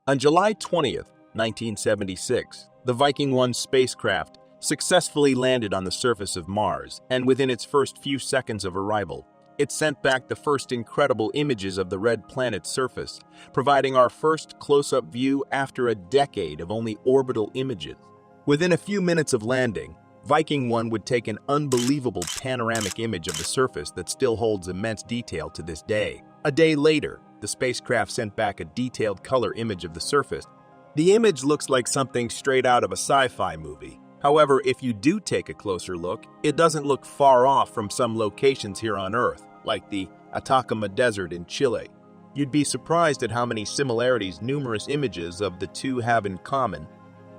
On July 20th, 1976, the Viking 1 spacecraft successfully landed on the surface of Mars, and within its first few seconds of arrival, it sent back the first incredible images of the red planet's surface, providing our first close-up view after a decade of only orbital images. Within a few minutes of landing, Viking 1 would take an unbelievable panoramic image of the surface that still holds immense detail to this day. A day later, the spacecraft sent back a detailed color image of the surface. The image looks like something straight out of a sci-fi movie. However, if you do take a closer look, it doesn't look far off from some locations here on Earth, like the Atacama Desert in Chile. You'd be surprised at how many similarities numerous images of the two have in common.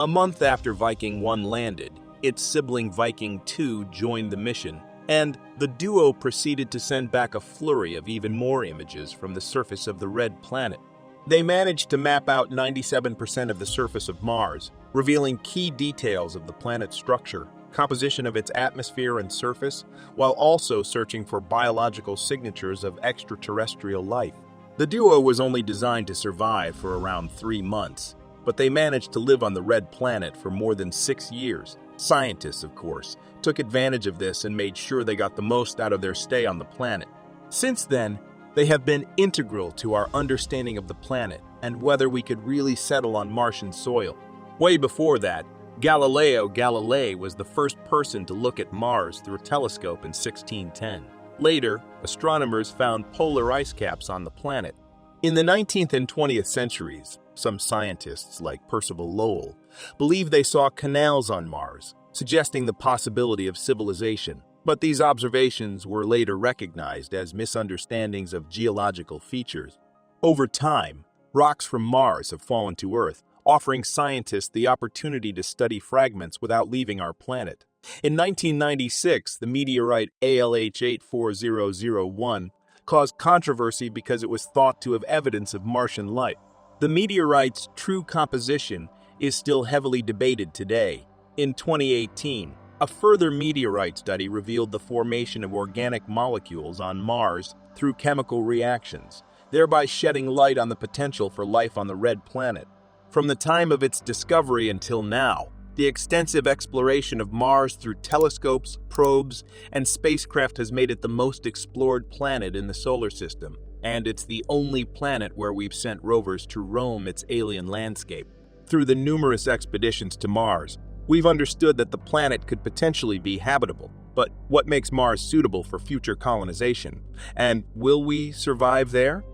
A month after Viking 1 landed, its sibling Viking 2 joined the mission, and the duo proceeded to send back a flurry of even more images from the surface of the red planet. They managed to map out 97% of the surface of Mars, revealing key details of the planet's structure, composition of its atmosphere and surface, while also searching for biological signatures of extraterrestrial life. The duo was only designed to survive for around 3 months, but they managed to live on the red planet for more than 6 years. Scientists, of course, took advantage of this and made sure they got the most out of their stay on the planet. Since then, they have been integral to our understanding of the planet and whether we could really settle on Martian soil. Way before that, Galileo Galilei was the first person to look at Mars through a telescope in 1610. Later, astronomers found polar ice caps on the planet. In the 19th and 20th centuries, some scientists, like Percival Lowell, believed they saw canals on Mars, suggesting the possibility of civilization. But these observations were later recognized as misunderstandings of geological features. Over time, rocks from Mars have fallen to Earth, offering scientists the opportunity to study fragments without leaving our planet. In 1996, the meteorite ALH 84001 caused controversy because it was thought to have evidence of Martian life. The meteorite's true composition is still heavily debated today. In 2018, a further meteorite study revealed the formation of organic molecules on Mars through chemical reactions, thereby shedding light on the potential for life on the red planet. From the time of its discovery until now, the extensive exploration of Mars through telescopes, probes, and spacecraft has made it the most explored planet in the solar system, and it's the only planet where we've sent rovers to roam its alien landscape. Through the numerous expeditions to Mars, we've understood that the planet could potentially be habitable. But what makes Mars suitable for future colonization? And will we survive there?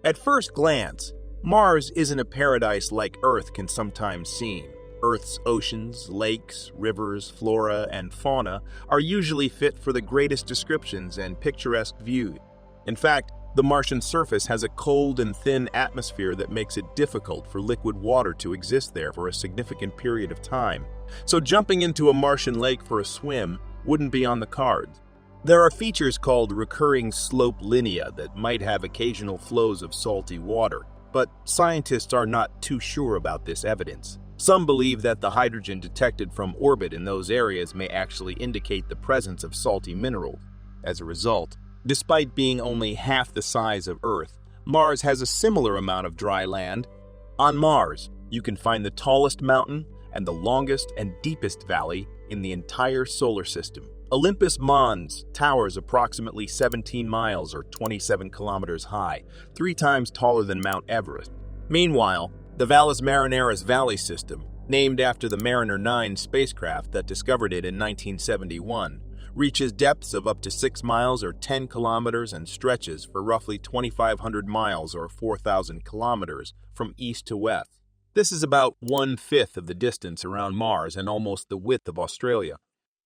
At first glance, Mars isn't a paradise like Earth can sometimes seem. Earth's oceans, lakes, rivers, flora, and fauna are usually fit for the greatest descriptions and picturesque views. In fact, the Martian surface has a cold and thin atmosphere that makes it difficult for liquid water to exist there for a significant period of time. So jumping into a Martian lake for a swim wouldn't be on the cards. There are features called recurring slope linea that might have occasional flows of salty water, but scientists are not too sure about this evidence. Some believe that the hydrogen detected from orbit in those areas may actually indicate the presence of salty minerals. As a result, despite being only half the size of Earth, Mars has a similar amount of dry land. On Mars, you can find the tallest mountain and the longest and deepest valley in the entire solar system. Olympus Mons towers approximately 17 miles or 27 kilometers high, 3 times taller than Mount Everest. Meanwhile, the Valles Marineris Valley System, named after the Mariner 9 spacecraft that discovered it in 1971, reaches depths of up to 6 miles or 10 kilometers and stretches for roughly 2,500 miles or 4,000 kilometers from east to west. This is about 1/5 of the distance around Mars and almost the width of Australia.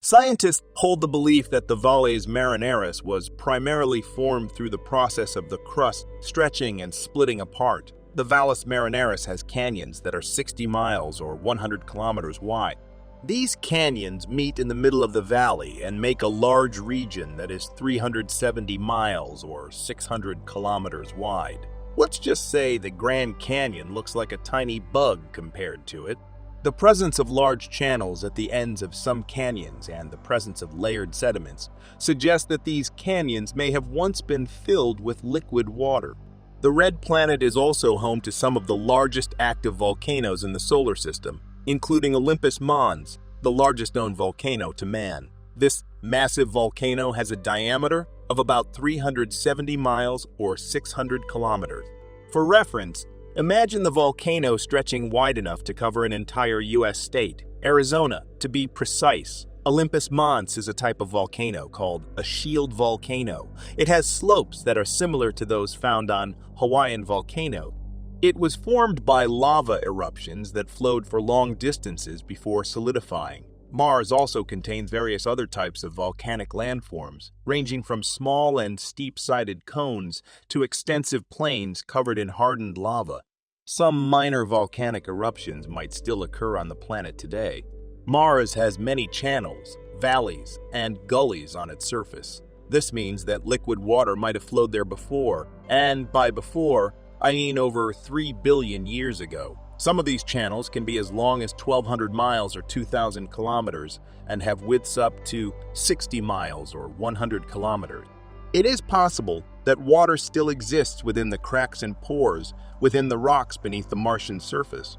Scientists hold the belief that the Valles Marineris was primarily formed through the process of the crust stretching and splitting apart. The Valles Marineris has canyons that are 60 miles or 100 kilometers wide. These canyons meet in the middle of the valley and make a large region that is 370 miles or 600 kilometers wide. Let's just say the Grand Canyon looks like a tiny bug compared to it. The presence of large channels at the ends of some canyons and the presence of layered sediments suggest that these canyons may have once been filled with liquid water. The red planet is also home to some of the largest active volcanoes in the solar system, including Olympus Mons, the largest known volcano to man. This massive volcano has a diameter of about 370 miles or 600 kilometers. For reference, imagine the volcano stretching wide enough to cover an entire U.S. state, Arizona, to be precise. Olympus Mons is a type of volcano called a shield volcano. It has slopes that are similar to those found on Hawaiian volcanoes. It was formed by lava eruptions that flowed for long distances before solidifying. Mars also contains various other types of volcanic landforms, ranging from small and steep-sided cones to extensive plains covered in hardened lava. Some minor volcanic eruptions might still occur on the planet today. Mars has many channels, valleys, and gullies on its surface. This means that liquid water might have flowed there before, and by before, I mean over 3 billion years ago. Some of these channels can be as long as 1,200 miles or 2,000 kilometers and have widths up to 60 miles or 100 kilometers. It is possible that water still exists within the cracks and pores within the rocks beneath the Martian surface.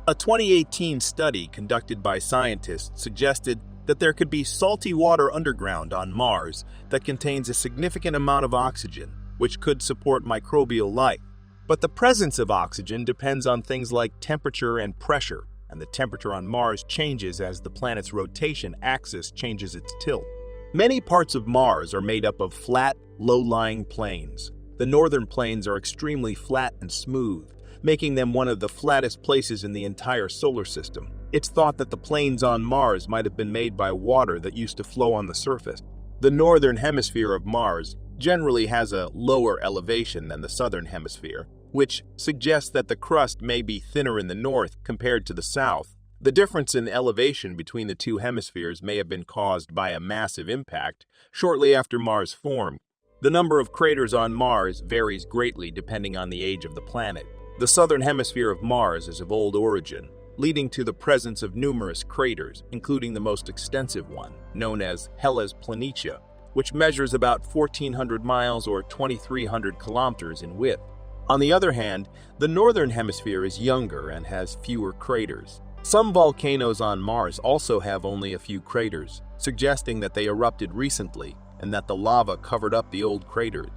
A 2018 study conducted by scientists suggested that there could be salty water underground on Mars that contains a significant amount of oxygen, which could support microbial life. But the presence of oxygen depends on things like temperature and pressure, and the temperature on Mars changes as the planet's rotation axis changes its tilt. Many parts of Mars are made up of flat, low-lying plains. The northern plains are extremely flat and smooth, making them one of the flattest places in the entire solar system. It's thought that the plains on Mars might have been made by water that used to flow on the surface. The northern hemisphere of Mars generally has a lower elevation than the southern hemisphere, which suggests that the crust may be thinner in the north compared to the south. The difference in elevation between the two hemispheres may have been caused by a massive impact shortly after Mars formed. The number of craters on Mars varies greatly depending on the age of the planet. The southern hemisphere of Mars is of old origin, leading to the presence of numerous craters, including the most extensive one, known as Hellas Planitia, which measures about 1,400 miles or 2,300 kilometers in width. On the other hand, the northern hemisphere is younger and has fewer craters. Some volcanoes on Mars also have only a few craters, suggesting that they erupted recently and that the lava covered up the old craters.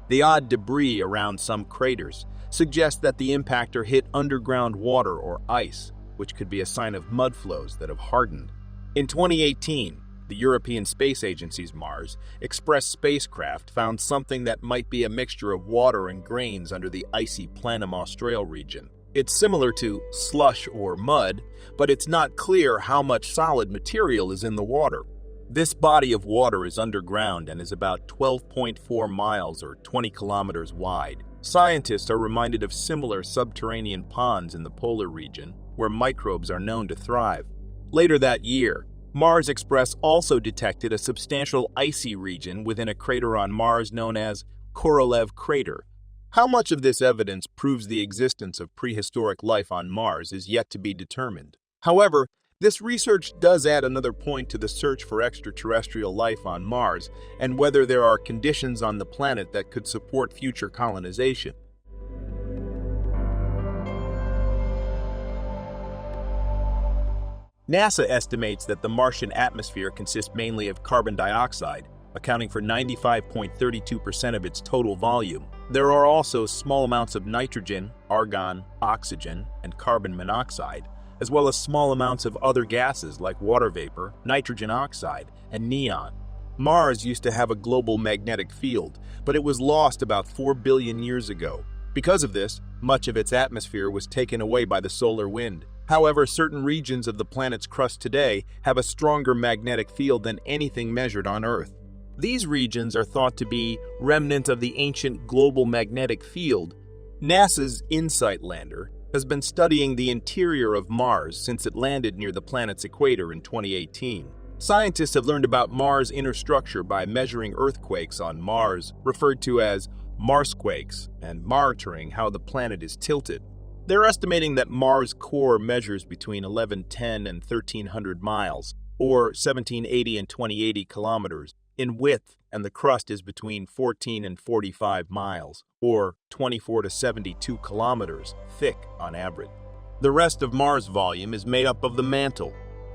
The odd debris around some craters suggests that the impactor hit underground water or ice, which could be a sign of mud flows that have hardened. In 2018, the European Space Agency's Mars Express spacecraft found something that might be a mixture of water and grains under the icy Planum Australe region. It's similar to slush or mud, but it's not clear how much solid material is in the water. This body of water is underground and is about 12.4 miles or 20 kilometers wide. Scientists are reminded of similar subterranean ponds in the polar region, where microbes are known to thrive. Later that year, Mars Express also detected a substantial icy region within a crater on Mars known as Korolev Crater. How much of this evidence proves the existence of prehistoric life on Mars is yet to be determined. However, this research does add another point to the search for extraterrestrial life on Mars and whether there are conditions on the planet that could support future colonization. NASA estimates that the Martian atmosphere consists mainly of carbon dioxide, accounting for 95.32% of its total volume. There are also small amounts of nitrogen, argon, oxygen, and carbon monoxide, as well as small amounts of other gases like water vapor, nitrogen oxide, and neon. Mars used to have a global magnetic field, but it was lost about 4 billion years ago. Because of this, much of its atmosphere was taken away by the solar wind. However, certain regions of the planet's crust today have a stronger magnetic field than anything measured on Earth. These regions are thought to be remnants of the ancient global magnetic field. NASA's InSight lander has been studying the interior of Mars since it landed near the planet's equator in 2018. Scientists have learned about Mars' inner structure by measuring earthquakes on Mars, referred to as Marsquakes, and monitoring how the planet is tilted. They're estimating that Mars' core measures between 1110 and 1300 miles, or 1780 and 2080 kilometers, in width, and the crust is between 14 and 45 miles, or 24 to 72 kilometers, thick on average. The rest of Mars' volume is made up of the mantle.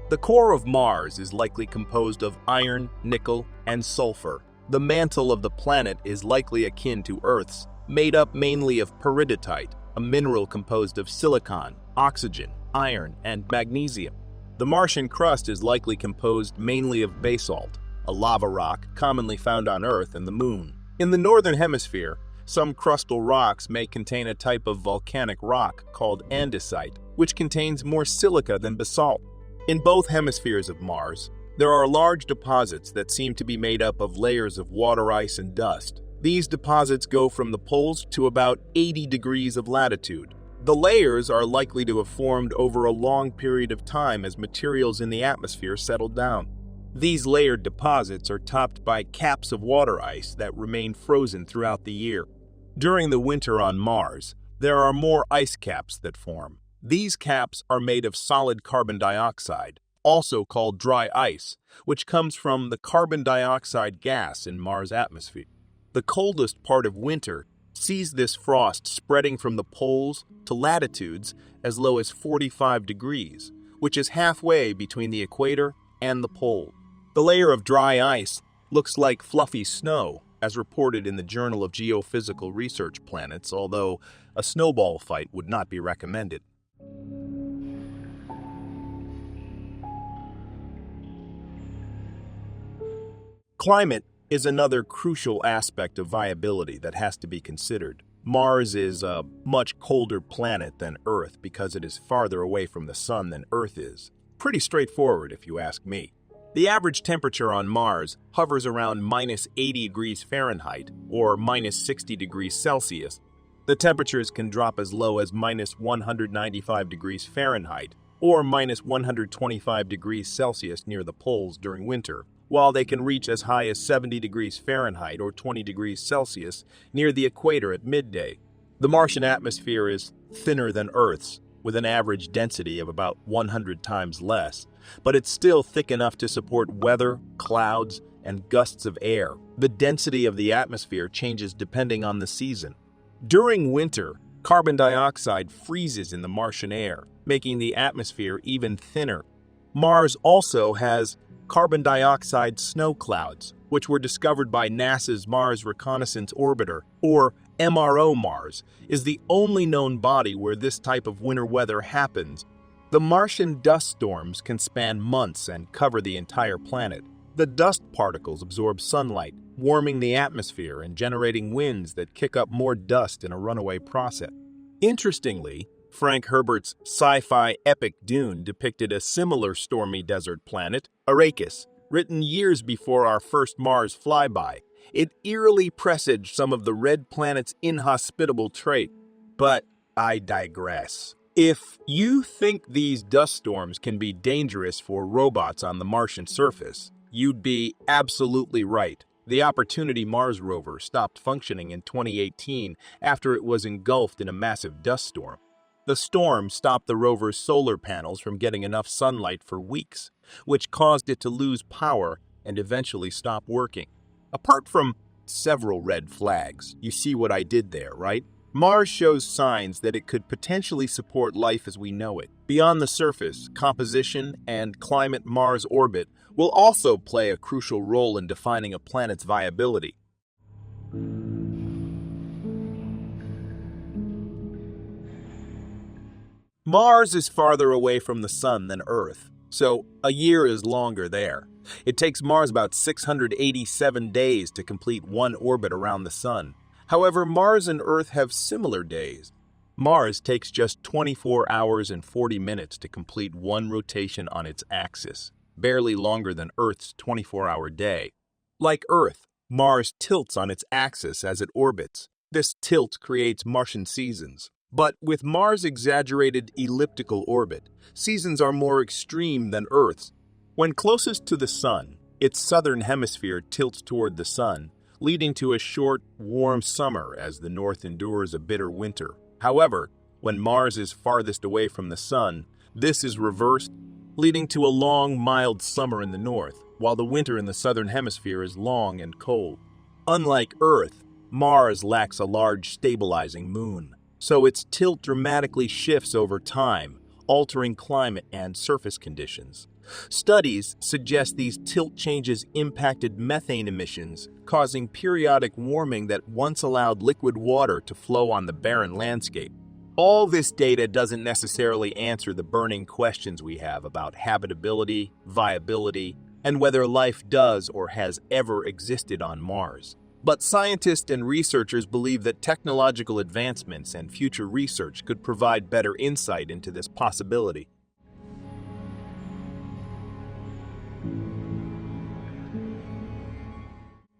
The core of Mars is likely composed of iron, nickel, and sulfur. The mantle of the planet is likely akin to Earth's, made up mainly of peridotite, a mineral composed of silicon, oxygen, iron, and magnesium. The Martian crust is likely composed mainly of basalt, a lava rock commonly found on Earth and the Moon. In the northern hemisphere, some crustal rocks may contain a type of volcanic rock called andesite, which contains more silica than basalt. In both hemispheres of Mars, there are large deposits that seem to be made up of layers of water ice and dust. These deposits go from the poles to about 80 degrees of latitude. The layers are likely to have formed over a long period of time as materials in the atmosphere settled down. These layered deposits are topped by caps of water ice that remain frozen throughout the year. During the winter on Mars, there are more ice caps that form. These caps are made of solid carbon dioxide, also called dry ice, which comes from the carbon dioxide gas in Mars' atmosphere. The coldest part of winter sees this frost spreading from the poles to latitudes as low as 45 degrees, which is halfway between the equator and the pole. The layer of dry ice looks like fluffy snow, as reported in the Journal of Geophysical Research Planets, although a snowball fight would not be recommended. Climate is another crucial aspect of viability that has to be considered. Mars is a much colder planet than Earth because it is farther away from the Sun than Earth is. Pretty straightforward if you ask me. The average temperature on Mars hovers around minus 80 degrees Fahrenheit or minus 60 degrees Celsius. The temperatures can drop as low as minus 195 degrees Fahrenheit or minus 125 degrees Celsius near the poles during winter, while they can reach as high as 70 degrees Fahrenheit or 20 degrees Celsius near the equator at midday. The Martian atmosphere is thinner than Earth's, with an average density of about 100 times less, but it's still thick enough to support weather, clouds, and gusts of air. The density of the atmosphere changes depending on the season. During winter, carbon dioxide freezes in the Martian air, making the atmosphere even thinner. Mars also has carbon dioxide snow clouds, which were discovered by NASA's Mars Reconnaissance Orbiter, or MRO. Mars is the only known body where this type of winter weather happens. The Martian dust storms can span months and cover the entire planet. The dust particles absorb sunlight, warming the atmosphere and generating winds that kick up more dust in a runaway process. Interestingly, Frank Herbert's sci-fi epic Dune depicted a similar stormy desert planet, Arrakis, written years before our first Mars flyby. It eerily presaged some of the red planet's inhospitable trait. But I digress. If you think these dust storms can be dangerous for robots on the Martian surface, you'd be absolutely right. The Opportunity Mars rover stopped functioning in 2018 after it was engulfed in a massive dust storm. The storm stopped the rover's solar panels from getting enough sunlight for weeks, which caused it to lose power and eventually stop working. Apart from several red flags, you see what I did there, right? Mars shows signs that it could potentially support life as we know it. Beyond the surface, composition and climate Mars orbit will also play a crucial role in defining a planet's viability. Mars is farther away from the Sun than Earth, so a year is longer there. It takes Mars about 687 days to complete one orbit around the Sun. However, Mars and Earth have similar days. Mars takes just 24 hours and 40 minutes to complete one rotation on its axis, barely longer than Earth's 24-hour day. Like Earth, Mars tilts on its axis as it orbits. This tilt creates Martian seasons. But with Mars' exaggerated elliptical orbit, seasons are more extreme than Earth's. When closest to the Sun, its southern hemisphere tilts toward the Sun, leading to a short, warm summer as the North endures a bitter winter. However, When Mars is farthest away from the Sun, this is reversed, leading to a long, mild summer in the north, while the winter in the southern hemisphere is long and cold. Unlike Earth, Mars lacks a large stabilizing moon, so its tilt dramatically shifts over time, altering climate and surface conditions. Studies suggest these tilt changes impacted methane emissions, causing periodic warming that once allowed liquid water to flow on the barren landscape. All this data doesn't necessarily answer the burning questions we have about habitability, viability, and whether life does or has ever existed on Mars. But scientists and researchers believe that technological advancements and future research could provide better insight into this possibility.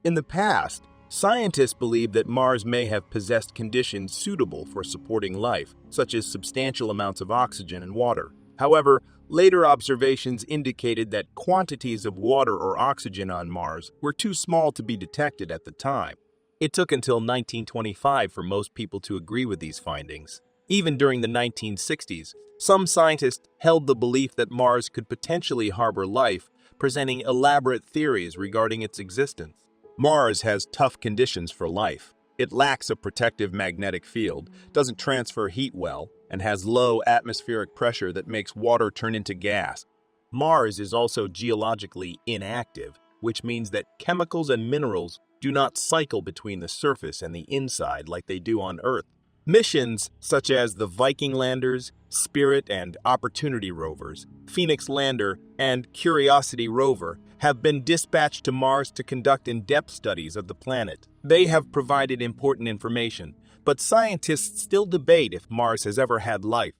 In the past, scientists believed that Mars may have possessed conditions suitable for supporting life, such as substantial amounts of oxygen and water. However, later observations indicated that quantities of water or oxygen on Mars were too small to be detected at the time. It took until 1925 for most people to agree with these findings. Even during the 1960s, some scientists held the belief that Mars could potentially harbor life, presenting elaborate theories regarding its existence. Mars has tough conditions for life. It lacks a protective magnetic field, doesn't transfer heat well, and has low atmospheric pressure that makes water turn into gas. Mars is also geologically inactive, which means that chemicals and minerals do not cycle between the surface and the inside like they do on Earth. Missions such as the Viking landers, Spirit and Opportunity rovers, Phoenix lander, and Curiosity rover have been dispatched to Mars to conduct in-depth studies of the planet. They have provided important information, but scientists still debate if Mars has ever had life.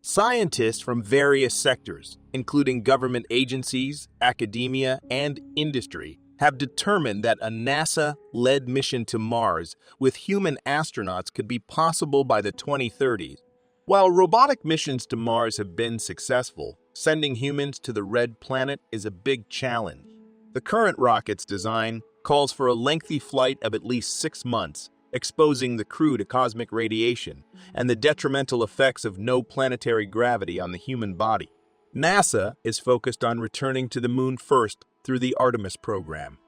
Scientists from various sectors, including government agencies, academia, and industry, have determined that a NASA-led mission to Mars with human astronauts could be possible by the 2030s. While robotic missions to Mars have been successful, sending humans to the red planet is a big challenge. The current rocket's design calls for a lengthy flight of at least 6 months, exposing the crew to cosmic radiation and the detrimental effects of no planetary gravity on the human body. NASA is focused on returning to the moon first through the Artemis program.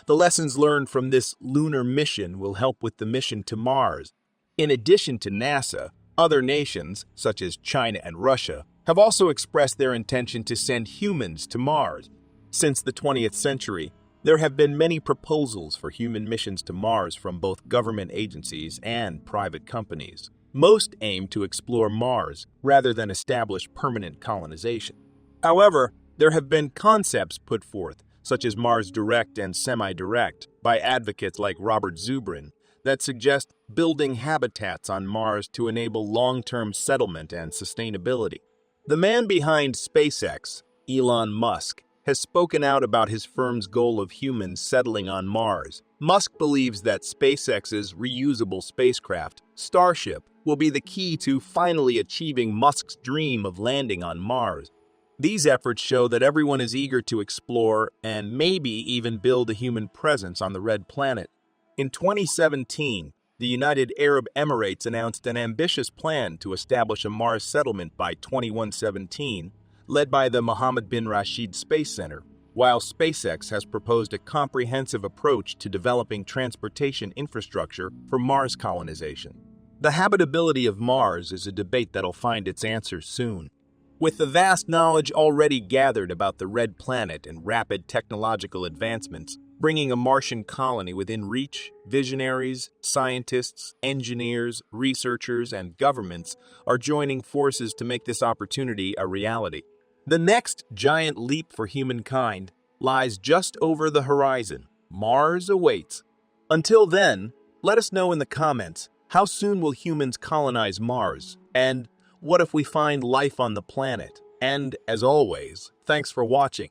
The lessons learned from this lunar mission will help with the mission to Mars. In addition to NASA, other nations, such as China and Russia, have also expressed their intention to send humans to Mars. Since the 20th century, there have been many proposals for human missions to Mars from both government agencies and private companies. Most aim to explore Mars rather than establish permanent colonization. However, there have been concepts put forth, such as Mars Direct and Semi-Direct, by advocates like Robert Zubrin, that suggest building habitats on Mars to enable long-term settlement and sustainability. The man behind SpaceX, Elon Musk, has spoken out about his firm's goal of humans settling on Mars. Musk believes that SpaceX's reusable spacecraft, Starship, will be the key to finally achieving Musk's dream of landing on Mars. These efforts show that everyone is eager to explore and maybe even build a human presence on the red planet. In 2017, the United Arab Emirates announced an ambitious plan to establish a Mars settlement by 2117, led by the Mohammed bin Rashid Space Center, while SpaceX has proposed a comprehensive approach to developing transportation infrastructure for Mars colonization. The habitability of Mars is a debate that'll find its answers soon. With the vast knowledge already gathered about the red planet and rapid technological advancements, bringing a Martian colony within reach, visionaries, scientists, engineers, researchers, and governments are joining forces to make this opportunity a reality. The next giant leap for humankind lies just over the horizon. Mars awaits. Until then, let us know in the comments, how soon will humans colonize Mars? And what if we find life on the planet? And, as always, thanks for watching.